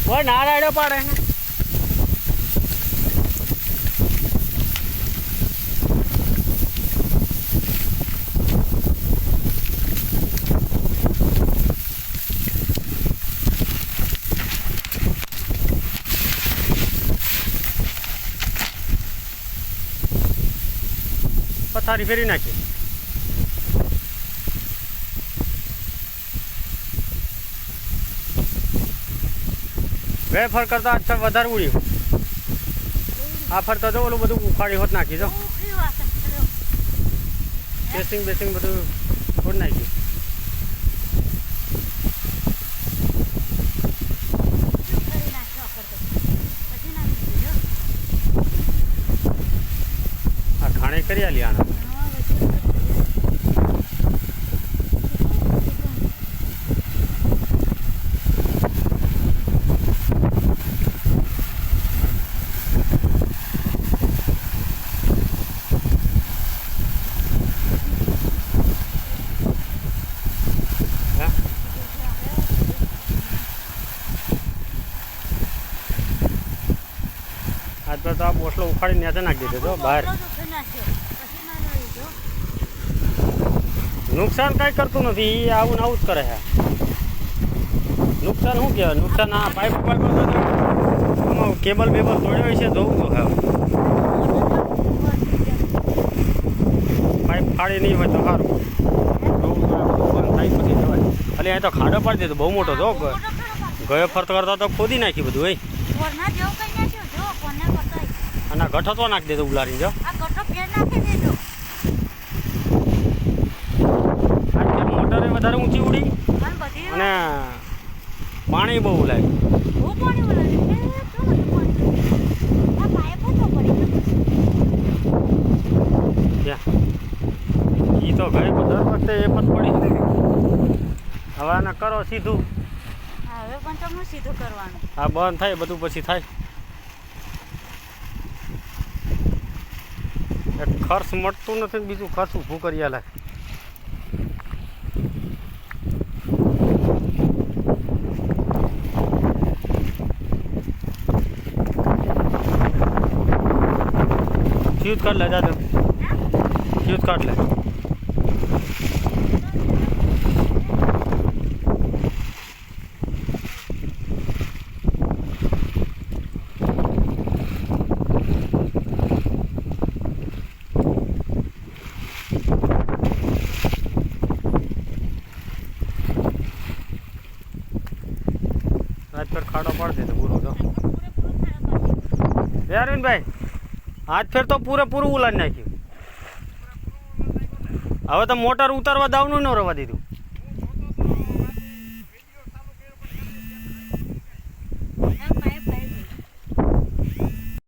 કોઈ ના રાડ્યો પાડે પથારી ફેરી નાખી વેફર કરતા આજ વધારે ઉડ્યું આ ફરતા જો ઓલું બધું ઉખાડી હોત નાખી જો બેસિંગ બધું ખોટ નાખ્યું આ ખાણે કરી આલી આના આજ પર તો આ બોસલો ઉખાડી નેચે નાખી દીધો બહાર નુકસાન કાંઈ કરતું નથી આવું ને આવું જ કરે છે નુકસાન શું કહેવાય નુકસાન આ પાઇપ કેબલ બેબલ તોડ્યો છે જોવું તો હા પાઇપ ફાડી નહીં હોય તો સારું જોવું થાય પછી જવાય ખાલી અહીં તો ખાડો પાડી દીધો બહુ મોટો જો ગયો ફરતો કરતા તો ખોદી નાખ્યું બધું ભાઈ અને ગઠો તો નાખી દેતો ઉલારી જો મોટરે વધારે ઊંચી ઉડી અને પાણી બહુ લાગ્યું એ તો ગઈ દર વખતે એ પણ પડી હવે આને કરો સીધું હવે પણ તમને સીધું કરવાનું હા બંધ થાય બધું પછી થાય ખર્ચ મળતું નથી બીજું ખર્ચ ઊભું કરી આલે ફ્યુઝ કાઢ લે જાજો ફ્યુઝ કાઢ લે આજ ફેર ખાડો પાડી દે તો પૂરો તો અરવિંદભાઈ આજ ફેર તો પૂરેપૂરું ઉલાડી નાખ્યું હવે તો મોટર ઉતારવા દાવનું ન રવા દીધું